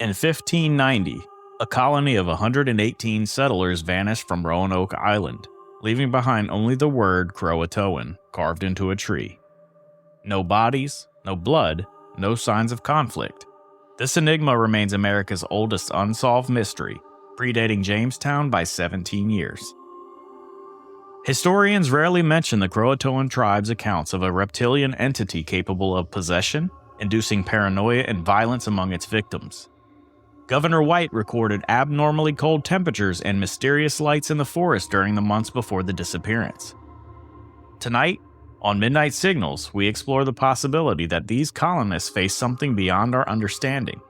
In 1590, a colony of 118 settlers vanished from Roanoke Island, leaving behind only the word Croatoan carved into a tree. No bodies, no blood, no signs of conflict. This enigma remains America's oldest unsolved mystery, predating Jamestown by 17 years. Historians rarely mention the Croatoan tribe's accounts of a reptilian entity capable of possession, inducing paranoia and violence among its victims. Governor White recorded abnormally cold temperatures and mysterious lights in the forest during the months before the disappearance. Tonight, on Midnight Signals, we explore the possibility that these colonists face something beyond our understanding,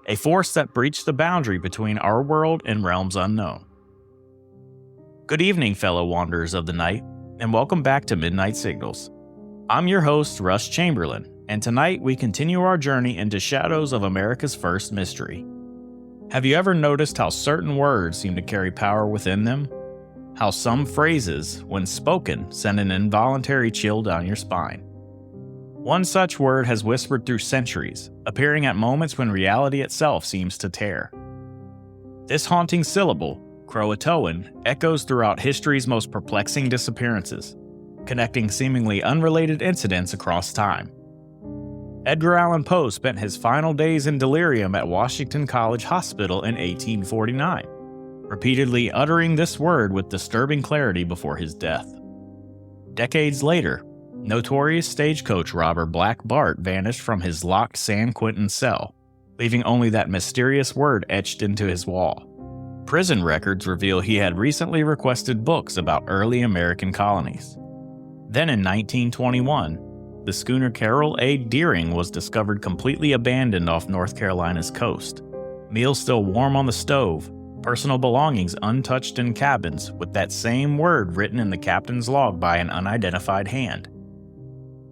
a force that breached the boundary between our world and realms unknown. Good evening, fellow wanderers of the night, and welcome back to Midnight Signals. I'm your host, Russ Chamberlain, and tonight we continue our journey into shadows of America's first mystery. Have you ever noticed how certain words seem to carry power within them? How some phrases, when spoken, send an involuntary chill down your spine? One such word has whispered through centuries, appearing at moments when reality itself seems to tear. This haunting syllable, Croatoan, echoes throughout history's most perplexing disappearances, connecting seemingly unrelated incidents across time. Edgar Allan Poe spent his final days in delirium at Washington College Hospital in 1849, repeatedly uttering this word with disturbing clarity before his death. Decades later, notorious stagecoach robber Black Bart vanished from his locked San Quentin cell, leaving only that mysterious word etched into his wall. Prison records reveal he had recently requested books about early American colonies. Then in 1921, the schooner Carroll A. Deering was discovered completely abandoned off North Carolina's coast. Meals still warm on the stove, personal belongings untouched in cabins, with that same word written in the captain's log by an unidentified hand.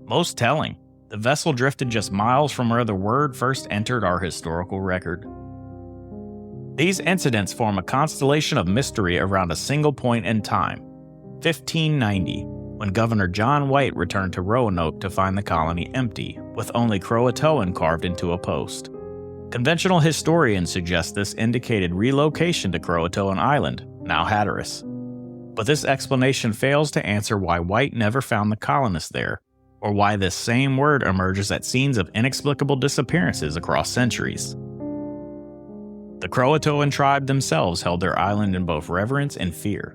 Most telling, the vessel drifted just miles from where the word first entered our historical record. These incidents form a constellation of mystery around a single point in time, 1590, when Governor John White returned to Roanoke to find the colony empty, with only Croatoan carved into a post. Conventional historians suggest this indicated relocation to Croatoan Island, now Hatteras. But this explanation fails to answer why White never found the colonists there, or why this same word emerges at scenes of inexplicable disappearances across centuries. The Croatoan tribe themselves held their island in both reverence and fear.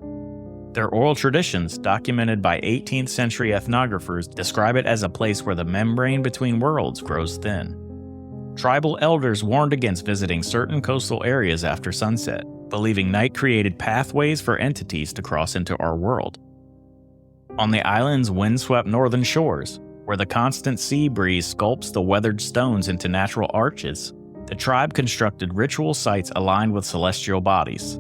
Their oral traditions, documented by 18th century ethnographers, describe it as a place where the membrane between worlds grows thin. Tribal elders warned against visiting certain coastal areas after sunset, believing night created pathways for entities to cross into our world. On the island's windswept northern shores, where the constant sea breeze sculpts the weathered stones into natural arches, the tribe constructed ritual sites aligned with celestial bodies.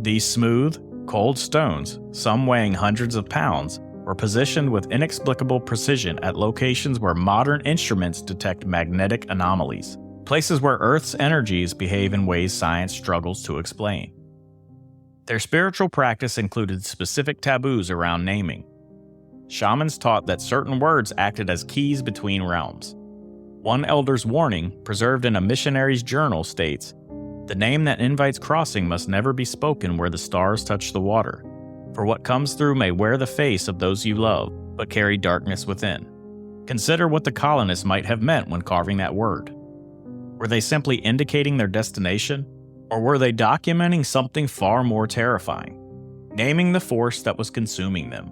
These smooth, cold stones, some weighing hundreds of pounds, were positioned with inexplicable precision at locations where modern instruments detect magnetic anomalies, places where Earth's energies behave in ways science struggles to explain. Their spiritual practice included specific taboos around naming. Shamans taught that certain words acted as keys between realms. One elder's warning, preserved in a missionary's journal, states, "The name that invites crossing must never be spoken where the stars touch the water, for what comes through may wear the face of those you love, but carry darkness within." Consider what the colonists might have meant when carving that word. Were they simply indicating their destination, or were they documenting something far more terrifying, naming the force that was consuming them?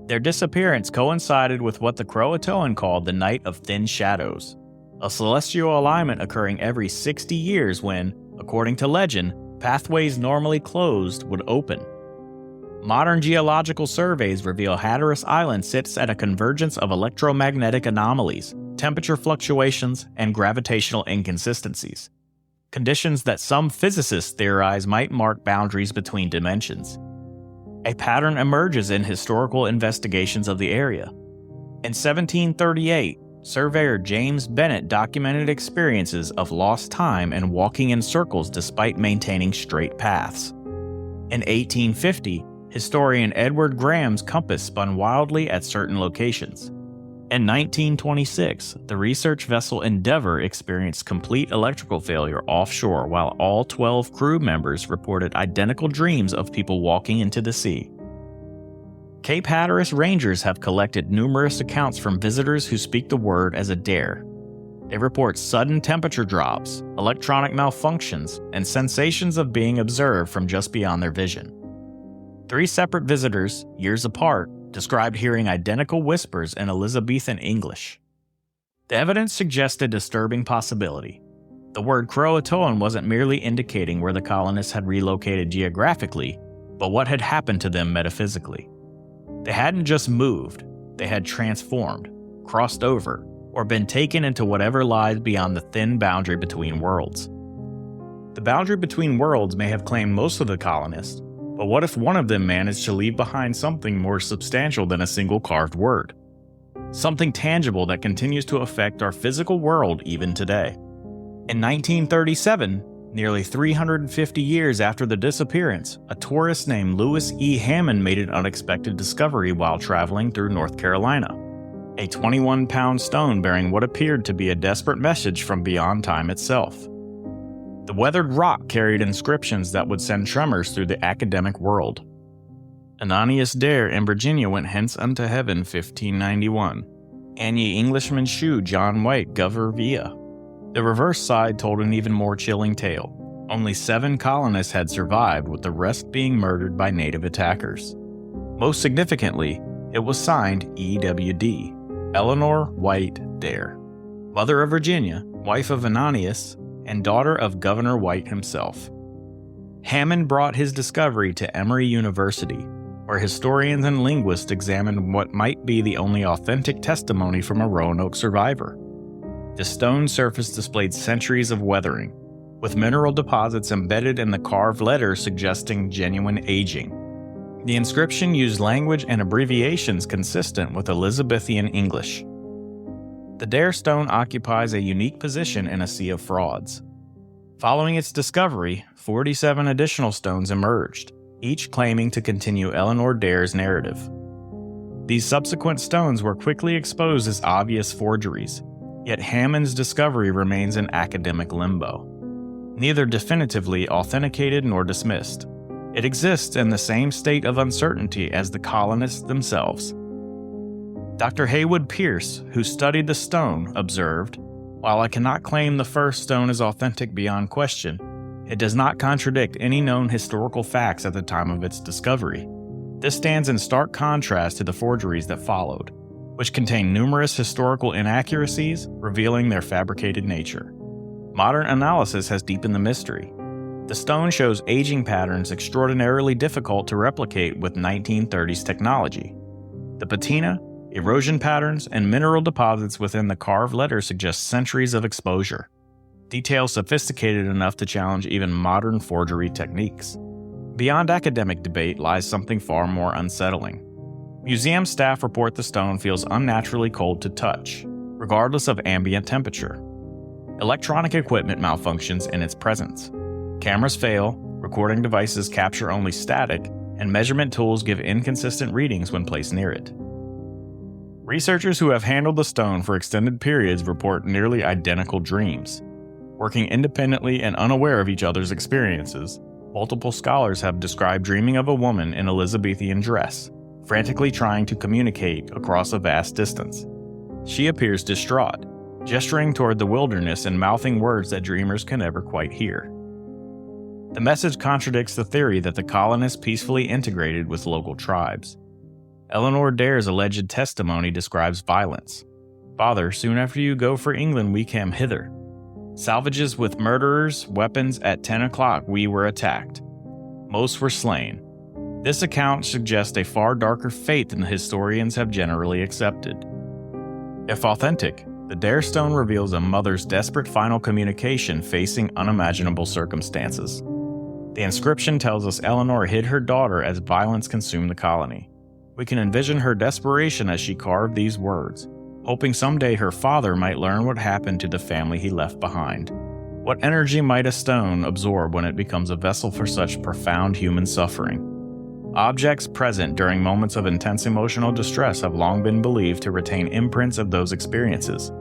Their disappearance coincided with what the Croatoan called the Night of Thin Shadows, a celestial alignment occurring every 60 years when, according to legend, pathways normally closed would open. Modern geological surveys reveal Hatteras Island sits at a convergence of electromagnetic anomalies, temperature fluctuations, and gravitational inconsistencies, conditions that some physicists theorize might mark boundaries between dimensions. A pattern emerges in historical investigations of the area. In 1738, surveyor James Bennett documented experiences of lost time and walking in circles despite maintaining straight paths. In 1850, historian Edward Graham's compass spun wildly at certain locations. In 1926, the research vessel Endeavour experienced complete electrical failure offshore while all 12 crew members reported identical dreams of people walking into the sea. Cape Hatteras rangers have collected numerous accounts from visitors who speak the word as a dare. They report sudden temperature drops, electronic malfunctions, and sensations of being observed from just beyond their vision. 3 separate visitors, years apart, described hearing identical whispers in Elizabethan English. The evidence suggests a disturbing possibility. The word Croatoan wasn't merely indicating where the colonists had relocated geographically, but what had happened to them metaphysically. They hadn't just moved, they had transformed, crossed over, or been taken into whatever lies beyond the thin boundary between worlds. The boundary between worlds may have claimed most of the colonists, but what if one of them managed to leave behind something more substantial than a single carved word? Something tangible that continues to affect our physical world even today. In 1937, nearly 350 years after the disappearance, a tourist named Lewis E. Hammond made an unexpected discovery while traveling through North Carolina. A 21-pound stone bearing what appeared to be a desperate message from beyond time itself. The weathered rock carried inscriptions that would send tremors through the academic world. Ananias Dare in Virginia went hence unto heaven 1591. And ye Englishmen shew John White gover via. The reverse side told an even more chilling tale. Only 7 colonists had survived, with the rest being murdered by native attackers. Most significantly, it was signed E.W.D., Eleanor White Dare, mother of Virginia, wife of Ananias, and daughter of Governor White himself. Hammond brought his discovery to Emory University, where historians and linguists examined what might be the only authentic testimony from a Roanoke survivor. The stone surface displayed centuries of weathering, with mineral deposits embedded in the carved letters suggesting genuine aging. The inscription used language and abbreviations consistent with Elizabethan English. The Dare stone occupies a unique position in a sea of frauds. Following its discovery, 47 additional stones emerged, each claiming to continue Eleanor Dare's narrative. These subsequent stones were quickly exposed as obvious forgeries, yet Hammond's discovery remains in academic limbo. Neither definitively authenticated nor dismissed. It exists in the same state of uncertainty as the colonists themselves. Dr. Haywood Pierce, who studied the stone, observed, "While I cannot claim the first stone is authentic beyond question, it does not contradict any known historical facts at the time of its discovery. This stands in stark contrast to the forgeries that followed, which contain numerous historical inaccuracies, revealing their fabricated nature. Modern analysis has deepened the mystery. The stone shows aging patterns extraordinarily difficult to replicate with 1930s technology. The patina, erosion patterns, and mineral deposits within the carved letters suggest centuries of exposure, details sophisticated enough to challenge even modern forgery techniques. Beyond academic debate lies something far more unsettling. Museum staff report the stone feels unnaturally cold to touch, regardless of ambient temperature. Electronic equipment malfunctions in its presence. Cameras fail, recording devices capture only static, and measurement tools give inconsistent readings when placed near it. Researchers who have handled the stone for extended periods report nearly identical dreams. Working independently and unaware of each other's experiences, multiple scholars have described dreaming of a woman in Elizabethan dress, frantically trying to communicate across a vast distance. She appears distraught, gesturing toward the wilderness and mouthing words that dreamers can never quite hear. The message contradicts the theory that the colonists peacefully integrated with local tribes. Eleanor Dare's alleged testimony describes violence. "Father, soon after you go for England we came hither. Salvages with murderers, weapons, at 10 o'clock we were attacked. Most were slain." This account suggests a far darker fate than the historians have generally accepted. If authentic, the Dare stone reveals a mother's desperate final communication facing unimaginable circumstances. The inscription tells us Eleanor hid her daughter as violence consumed the colony. We can envision her desperation as she carved these words, hoping someday her father might learn what happened to the family he left behind. What energy might a stone absorb when it becomes a vessel for such profound human suffering? Objects present during moments of intense emotional distress have long been believed to retain imprints of those experiences.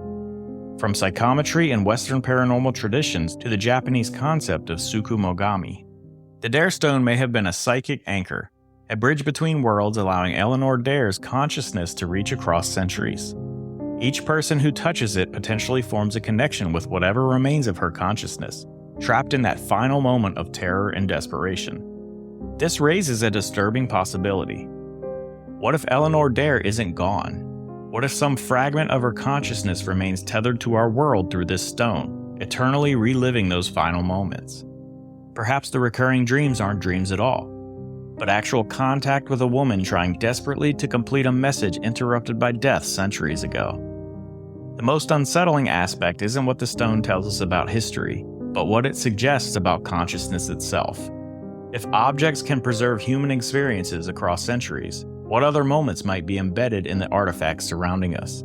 From psychometry and Western paranormal traditions to the Japanese concept of tsukumogami, the Dare Stone may have been a psychic anchor, a bridge between worlds allowing Eleanor Dare's consciousness to reach across centuries. Each person who touches it potentially forms a connection with whatever remains of her consciousness, trapped in that final moment of terror and desperation. This raises a disturbing possibility. What if Eleanor Dare isn't gone? What if some fragment of her consciousness remains tethered to our world through this stone, eternally reliving those final moments? Perhaps the recurring dreams aren't dreams at all, but actual contact with a woman trying desperately to complete a message interrupted by death centuries ago. The most unsettling aspect isn't what the stone tells us about history, but what it suggests about consciousness itself. If objects can preserve human experiences across centuries, what other moments might be embedded in the artifacts surrounding us?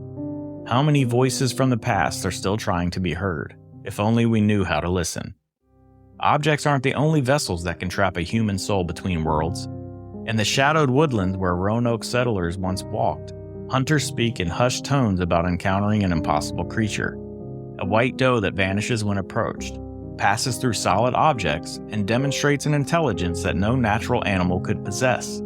How many voices from the past are still trying to be heard, if only we knew how to listen? Objects aren't the only vessels that can trap a human soul between worlds. In the shadowed woodland where Roanoke settlers once walked, hunters speak in hushed tones about encountering an impossible creature, a white doe that vanishes when approached, passes through solid objects, and demonstrates an intelligence that no natural animal could possess.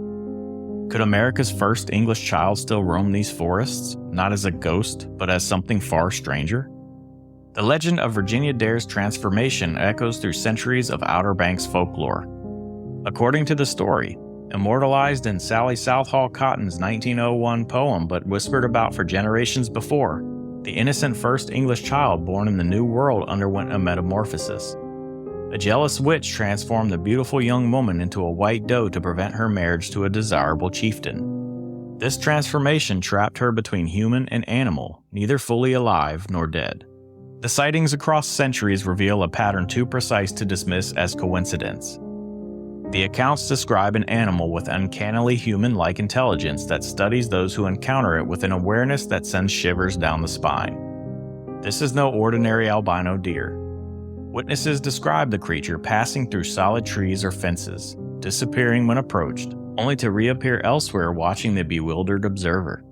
Could America's first English child still roam these forests, not as a ghost, but as something far stranger? The legend of Virginia Dare's transformation echoes through centuries of Outer Banks folklore. According to the story, immortalized in Sally Southall Cotton's 1901 poem but whispered about for generations before, the innocent first English child born in the New World underwent a metamorphosis. A jealous witch transformed the beautiful young woman into a white doe to prevent her marriage to a desirable chieftain. This transformation trapped her between human and animal, neither fully alive nor dead. The sightings across centuries reveal a pattern too precise to dismiss as coincidence. The accounts describe an animal with uncannily human-like intelligence that studies those who encounter it with an awareness that sends shivers down the spine. This is no ordinary albino deer. Witnesses describe the creature passing through solid trees or fences, disappearing when approached, only to reappear elsewhere watching the bewildered observer.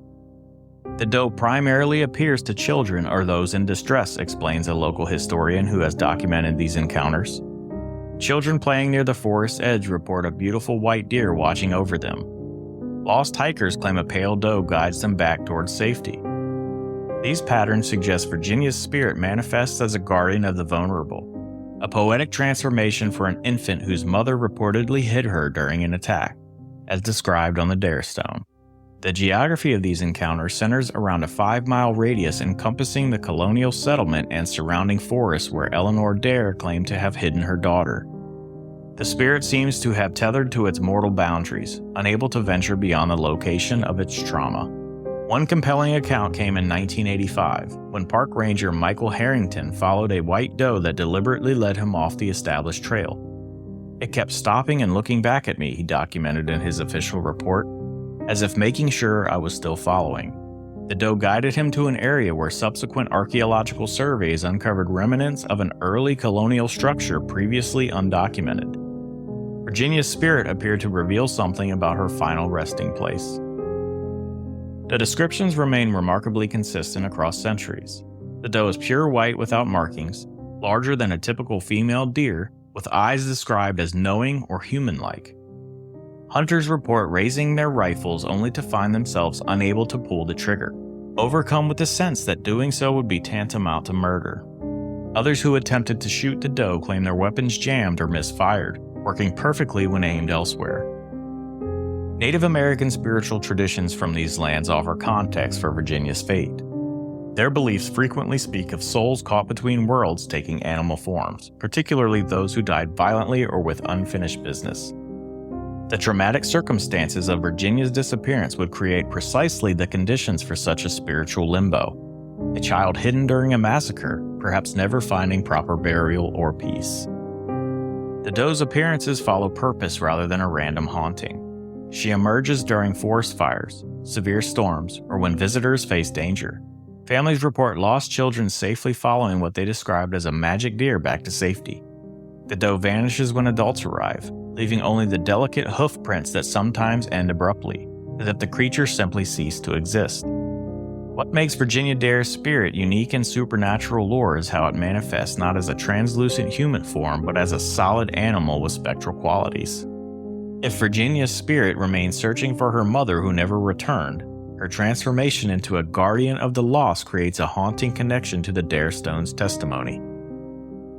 The doe primarily appears to children or those in distress, explains a local historian who has documented these encounters. Children playing near the forest edge report a beautiful white deer watching over them. Lost hikers claim a pale doe guides them back towards safety. These patterns suggest Virginia's spirit manifests as a guardian of the vulnerable, a poetic transformation for an infant whose mother reportedly hid her during an attack, as described on the Dare Stone. The geography of these encounters centers around a 5-mile radius encompassing the colonial settlement and surrounding forests where Eleanor Dare claimed to have hidden her daughter. The spirit seems to have tethered to its mortal boundaries, unable to venture beyond the location of its trauma. One compelling account came in 1985, when park ranger Michael Harrington followed a white doe that deliberately led him off the established trail. "It kept stopping and looking back at me," he documented in his official report, as if making sure I was still following. The doe guided him to an area where subsequent archaeological surveys uncovered remnants of an early colonial structure previously undocumented. Virginia's spirit appeared to reveal something about her final resting place. The descriptions remain remarkably consistent across centuries. The doe is pure white without markings, larger than a typical female deer, with eyes described as knowing or human-like. Hunters report raising their rifles only to find themselves unable to pull the trigger, overcome with the sense that doing so would be tantamount to murder. Others who attempted to shoot the doe claim their weapons jammed or misfired, working perfectly when aimed elsewhere. Native American spiritual traditions from these lands offer context for Virginia's fate. Their beliefs frequently speak of souls caught between worlds taking animal forms, particularly those who died violently or with unfinished business. The traumatic circumstances of Virginia's disappearance would create precisely the conditions for such a spiritual limbo. A child hidden during a massacre, perhaps never finding proper burial or peace. The doe's appearances follow purpose rather than a random haunting. She emerges during forest fires, severe storms, or when visitors face danger. Families report lost children safely following what they described as a magic deer back to safety. The doe vanishes when adults arrive, leaving only the delicate hoof prints that sometimes end abruptly, as if the creature simply ceased to exist. What makes Virginia Dare's spirit unique in supernatural lore is how it manifests not as a translucent human form, but as a solid animal with spectral qualities. If Virginia's spirit remained searching for her mother who never returned, her transformation into a guardian of the lost creates a haunting connection to the Darestone's testimony.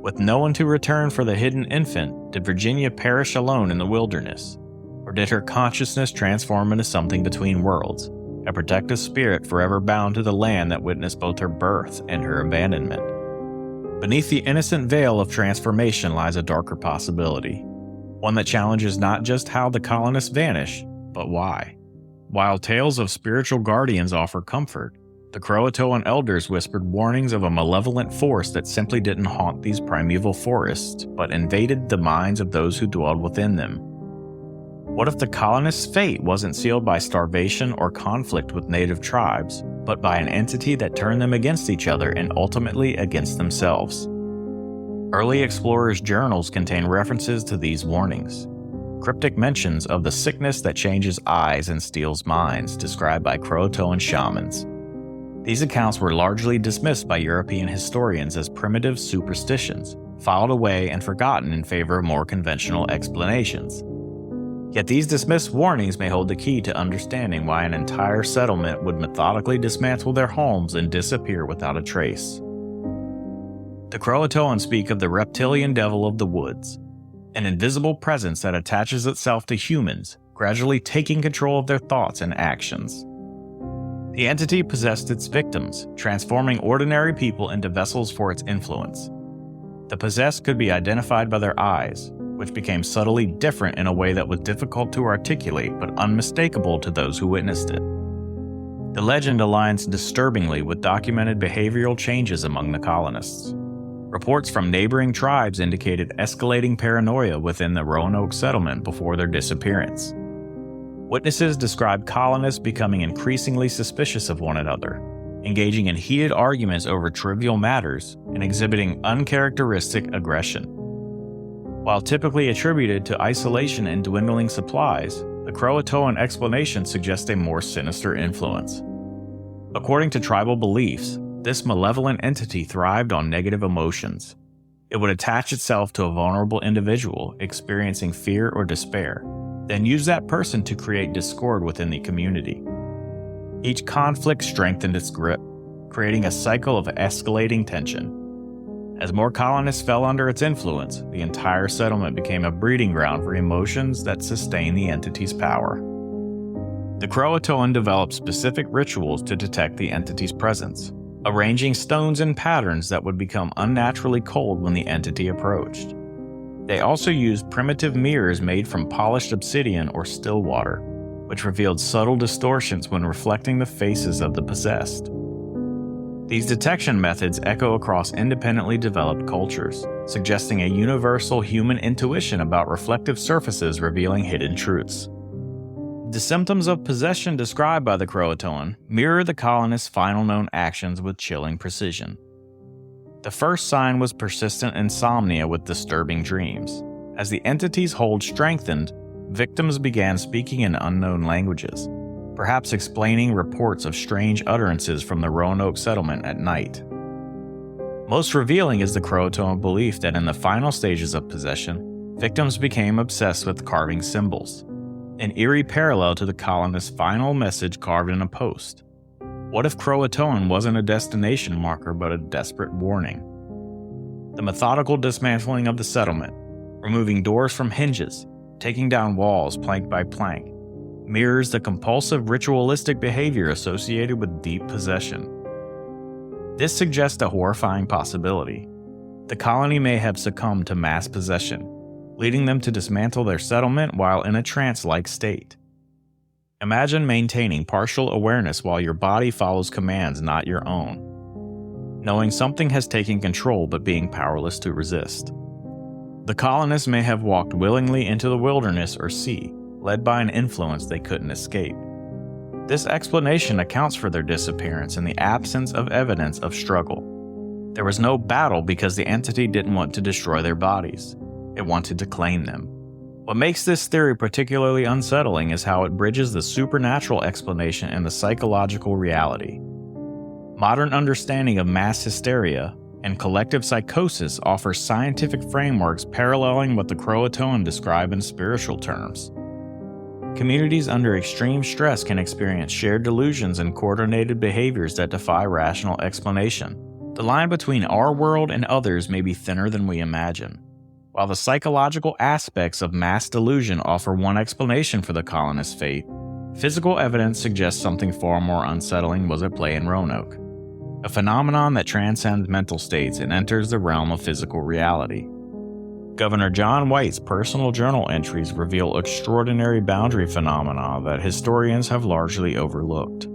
With no one to return for the hidden infant, did Virginia perish alone in the wilderness? Or did her consciousness transform into something between worlds, a protective spirit forever bound to the land that witnessed both her birth and her abandonment? Beneath the innocent veil of transformation lies a darker possibility, one that challenges not just how the colonists vanish, but why. While tales of spiritual guardians offer comfort, the Croatoan elders whispered warnings of a malevolent force that simply didn't haunt these primeval forests, but invaded the minds of those who dwelled within them. What if the colonists' fate wasn't sealed by starvation or conflict with native tribes, but by an entity that turned them against each other and ultimately against themselves? Early explorers' journals contain references to these warnings. Cryptic mentions of the sickness that changes eyes and steals minds, described by Croatoan shamans. These accounts were largely dismissed by European historians as primitive superstitions, filed away and forgotten in favor of more conventional explanations. Yet these dismissed warnings may hold the key to understanding why an entire settlement would methodically dismantle their homes and disappear without a trace. The Croatoan speak of the reptilian devil of the woods, an invisible presence that attaches itself to humans, gradually taking control of their thoughts and actions. The entity possessed its victims, transforming ordinary people into vessels for its influence. The possessed could be identified by their eyes, which became subtly different in a way that was difficult to articulate but unmistakable to those who witnessed it. The legend aligns disturbingly with documented behavioral changes among the colonists. Reports from neighboring tribes indicated escalating paranoia within the Roanoke settlement before their disappearance. Witnesses described colonists becoming increasingly suspicious of one another, engaging in heated arguments over trivial matters, and exhibiting uncharacteristic aggression. While typically attributed to isolation and dwindling supplies, the Croatoan explanation suggests a more sinister influence. According to tribal beliefs, this malevolent entity thrived on negative emotions. It would attach itself to a vulnerable individual experiencing fear or despair, then use that person to create discord within the community. Each conflict strengthened its grip, creating a cycle of escalating tension. As more colonists fell under its influence, the entire settlement became a breeding ground for emotions that sustained the entity's power. The Croatoan developed specific rituals to detect the entity's presence, arranging stones in patterns that would become unnaturally cold when the entity approached. They also used primitive mirrors made from polished obsidian or still water, which revealed subtle distortions when reflecting the faces of the possessed. These detection methods echo across independently developed cultures, suggesting a universal human intuition about reflective surfaces revealing hidden truths. The symptoms of possession described by the Croatoan mirror the colonists' final known actions with chilling precision. The first sign was persistent insomnia with disturbing dreams. As the entity's hold strengthened, victims began speaking in unknown languages, perhaps explaining reports of strange utterances from the Roanoke settlement at night. Most revealing is the Croatoan belief that in the final stages of possession, victims became obsessed with carving symbols, an eerie parallel to the colonists' final message carved in a post. What if Croatoan wasn't a destination marker but a desperate warning? The methodical dismantling of the settlement, removing doors from hinges, taking down walls plank by plank, mirrors the compulsive ritualistic behavior associated with deep possession. This suggests a horrifying possibility. The colony may have succumbed to mass possession, leading them to dismantle their settlement while in a trance-like state. Imagine maintaining partial awareness while your body follows commands not your own, knowing something has taken control but being powerless to resist. The colonists may have walked willingly into the wilderness or sea, led by an influence they couldn't escape. This explanation accounts for their disappearance in the absence of evidence of struggle. There was no battle because the entity didn't want to destroy their bodies. It wanted to claim them. What makes this theory particularly unsettling is how it bridges the supernatural explanation and the psychological reality. Modern understanding of mass hysteria and collective psychosis offers scientific frameworks paralleling what the Croatoan describe in spiritual terms. Communities under extreme stress can experience shared delusions and coordinated behaviors that defy rational explanation. The line between our world and others may be thinner than we imagine. While the psychological aspects of mass delusion offer one explanation for the colonists' fate, physical evidence suggests something far more unsettling was at play in Roanoke, a phenomenon that transcends mental states and enters the realm of physical reality. Governor John White's personal journal entries reveal extraordinary boundary phenomena that historians have largely overlooked.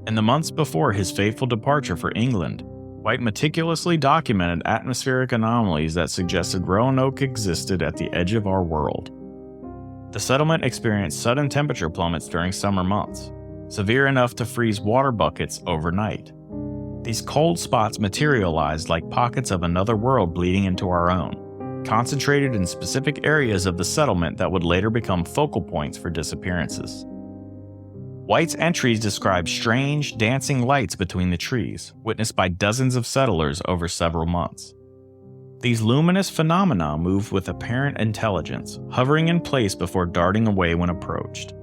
In the months before his fateful departure for England, White meticulously documented atmospheric anomalies that suggested Roanoke existed at the edge of our world. The settlement experienced sudden temperature plummets during summer months, severe enough to freeze water buckets overnight. These cold spots materialized like pockets of another world bleeding into our own, concentrated in specific areas of the settlement that would later become focal points for disappearances. White's entries describe strange, dancing lights between the trees, witnessed by dozens of settlers over several months. These luminous phenomena moved with apparent intelligence, hovering in place before darting away when approached.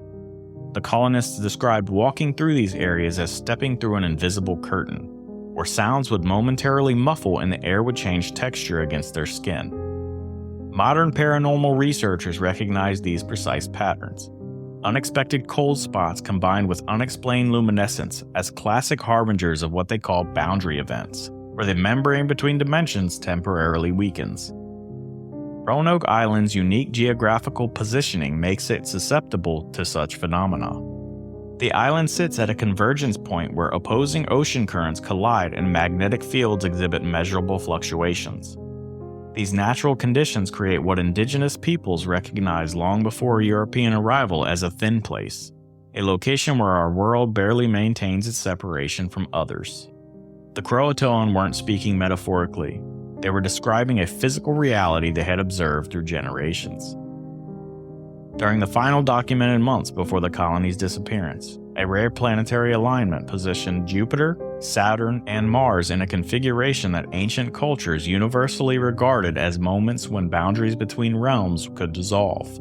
The colonists described walking through these areas as stepping through an invisible curtain, where sounds would momentarily muffle and the air would change texture against their skin. Modern paranormal researchers recognize these precise patterns. Unexpected cold spots combined with unexplained luminescence as classic harbingers of what they call boundary events, where the membrane between dimensions temporarily weakens. Roanoke Island's unique geographical positioning makes it susceptible to such phenomena. The island sits at a convergence point where opposing ocean currents collide and magnetic fields exhibit measurable fluctuations. These natural conditions create what indigenous peoples recognized long before European arrival as a thin place, a location where our world barely maintains its separation from others. The Croatoan weren't speaking metaphorically. They were describing a physical reality they had observed through generations. During the final documented months before the colony's disappearance, a rare planetary alignment positioned Jupiter, Saturn, and Mars in a configuration that ancient cultures universally regarded as moments when boundaries between realms could dissolve.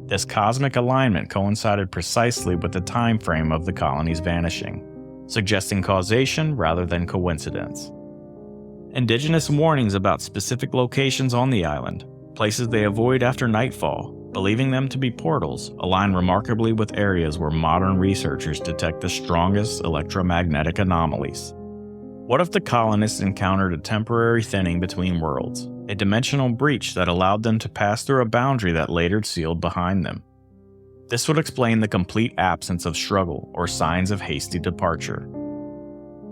This cosmic alignment coincided precisely with the time frame of the colony's vanishing, suggesting causation rather than coincidence. Indigenous warnings about specific locations on the island, places they avoid after nightfall, believing them to be portals, align remarkably with areas where modern researchers detect the strongest electromagnetic anomalies. What if the colonists encountered a temporary thinning between worlds, a dimensional breach that allowed them to pass through a boundary that later sealed behind them? This would explain the complete absence of struggle or signs of hasty departure.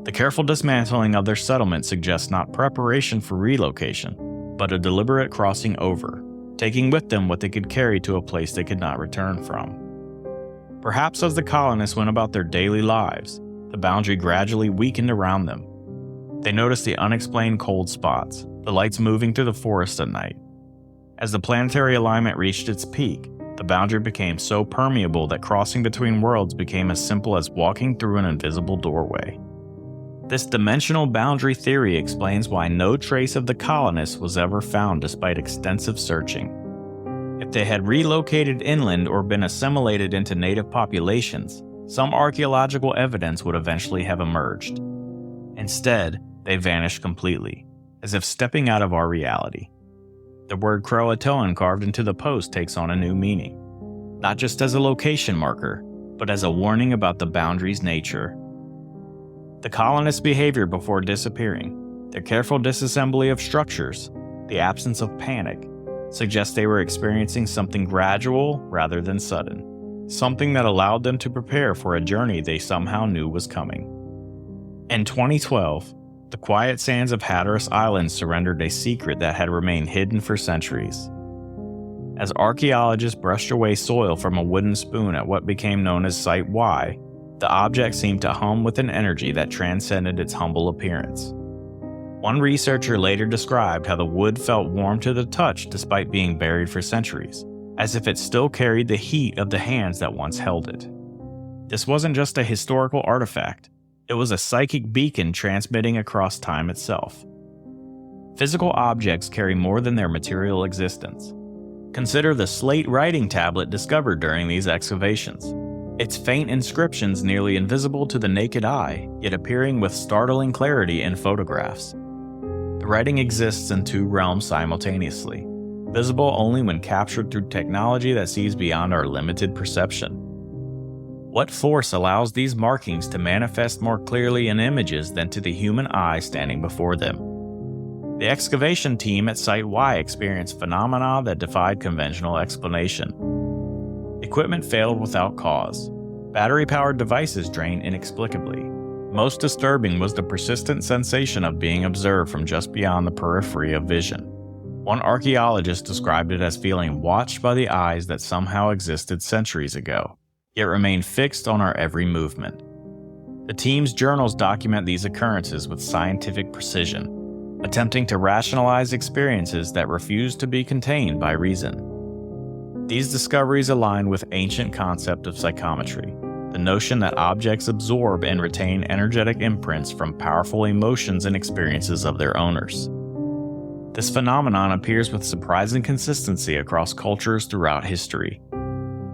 The careful dismantling of their settlement suggests not preparation for relocation, but a deliberate crossing over, taking with them what they could carry to a place they could not return from. Perhaps as the colonists went about their daily lives, the boundary gradually weakened around them. They noticed the unexplained cold spots, the lights moving through the forest at night. As the planetary alignment reached its peak, the boundary became so permeable that crossing between worlds became as simple as walking through an invisible doorway. This dimensional boundary theory explains why no trace of the colonists was ever found despite extensive searching. If they had relocated inland or been assimilated into native populations, some archaeological evidence would eventually have emerged. Instead, they vanished completely, as if stepping out of our reality. The word Croatoan carved into the post takes on a new meaning, not just as a location marker, but as a warning about the boundary's nature. The colonists' behavior before disappearing, their careful disassembly of structures, the absence of panic, suggests they were experiencing something gradual rather than sudden, something that allowed them to prepare for a journey they somehow knew was coming. In 2012, the quiet sands of Hatteras Island surrendered a secret that had remained hidden for centuries. As archaeologists brushed away soil from a wooden spoon at what became known as Site Y, the object seemed to hum with an energy that transcended its humble appearance. One researcher later described how the wood felt warm to the touch despite being buried for centuries, as if it still carried the heat of the hands that once held it. This wasn't just a historical artifact, it was a psychic beacon transmitting across time itself. Physical objects carry more than their material existence. Consider the slate writing tablet discovered during these excavations. Its faint inscriptions nearly invisible to the naked eye, yet appearing with startling clarity in photographs. The writing exists in two realms simultaneously, visible only when captured through technology that sees beyond our limited perception. What force allows these markings to manifest more clearly in images than to the human eye standing before them? The excavation team at Site Y experienced phenomena that defied conventional explanation. Equipment failed without cause. Battery-powered devices drained inexplicably. Most disturbing was the persistent sensation of being observed from just beyond the periphery of vision. One archaeologist described it as feeling watched by the eyes that somehow existed centuries ago, yet remained fixed on our every movement. The team's journals document these occurrences with scientific precision, attempting to rationalize experiences that refuse to be contained by reason. These discoveries align with ancient concept of psychometry, the notion that objects absorb and retain energetic imprints from powerful emotions and experiences of their owners. This phenomenon appears with surprising consistency across cultures throughout history.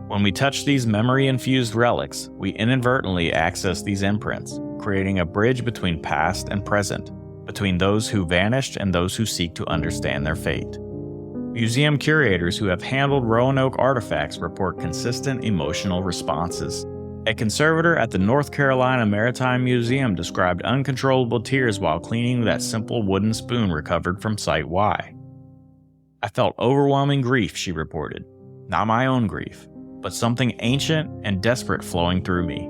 When we touch these memory-infused relics, we inadvertently access these imprints, creating a bridge between past and present, between those who vanished and those who seek to understand their fate. Museum curators who have handled Roanoke artifacts report consistent emotional responses. A conservator at the North Carolina Maritime Museum described uncontrollable tears while cleaning that simple wooden spoon recovered from Site Y. "I felt overwhelming grief," she reported. "Not my own grief, but something ancient and desperate flowing through me."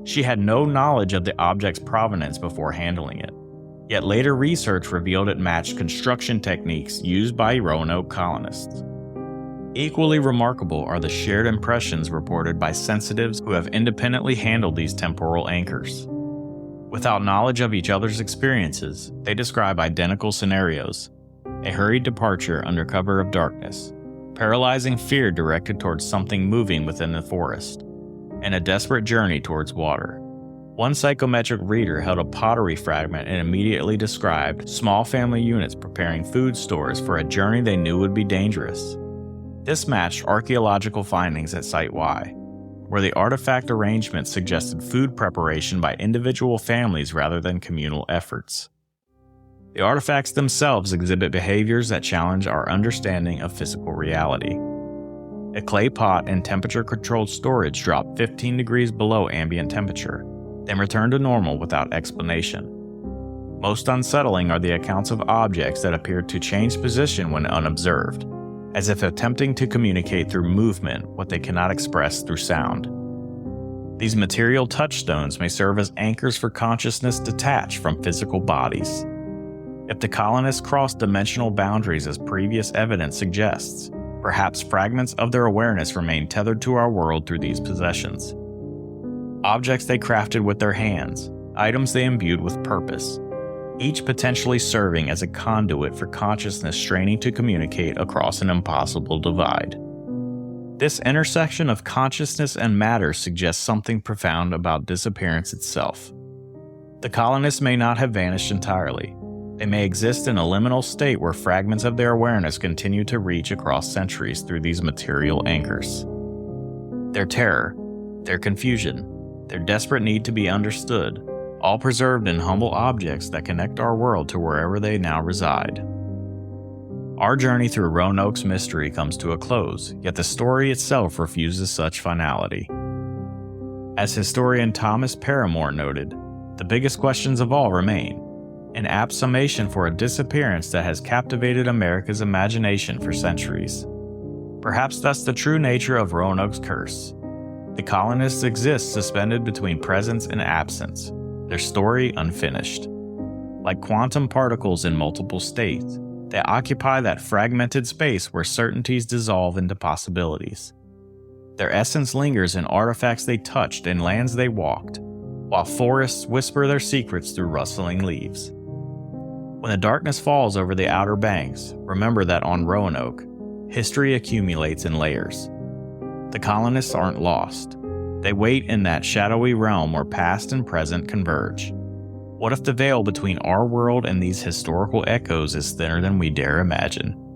She had no knowledge of the object's provenance before handling it. Yet later research revealed it matched construction techniques used by Roanoke colonists. Equally remarkable are the shared impressions reported by sensitives who have independently handled these temporal anchors. Without knowledge of each other's experiences, they describe identical scenarios: a hurried departure under cover of darkness, paralyzing fear directed towards something moving within the forest, and a desperate journey towards water. One psychometric reader held a pottery fragment and immediately described small family units preparing food stores for a journey they knew would be dangerous. This matched archaeological findings at Site Y, where the artifact arrangement suggested food preparation by individual families rather than communal efforts. The artifacts themselves exhibit behaviors that challenge our understanding of physical reality. A clay pot in temperature-controlled storage dropped 15 degrees below ambient temperature, then return to normal without explanation. Most unsettling are the accounts of objects that appeared to change position when unobserved, as if attempting to communicate through movement what they cannot express through sound. These material touchstones may serve as anchors for consciousness detached from physical bodies. If the colonists crossed dimensional boundaries as previous evidence suggests, perhaps fragments of their awareness remain tethered to our world through these possessions. Objects they crafted with their hands, items they imbued with purpose, each potentially serving as a conduit for consciousness straining to communicate across an impossible divide. This intersection of consciousness and matter suggests something profound about disappearance itself. The colonists may not have vanished entirely. They may exist in a liminal state where fragments of their awareness continue to reach across centuries through these material anchors. Their terror, their confusion, their desperate need to be understood, all preserved in humble objects that connect our world to wherever they now reside. Our journey through Roanoke's mystery comes to a close, yet the story itself refuses such finality. As historian Thomas Paramore noted, the biggest questions of all remain, an apt summation for a disappearance that has captivated America's imagination for centuries. Perhaps that's the true nature of Roanoke's curse. The colonists exist suspended between presence and absence, their story unfinished. Like quantum particles in multiple states, they occupy that fragmented space where certainties dissolve into possibilities. Their essence lingers in artifacts they touched and lands they walked, while forests whisper their secrets through rustling leaves. When the darkness falls over the Outer Banks, remember that on Roanoke, history accumulates in layers. The colonists aren't lost. They wait in that shadowy realm where past and present converge. What if the veil between our world and these historical echoes is thinner than we dare imagine?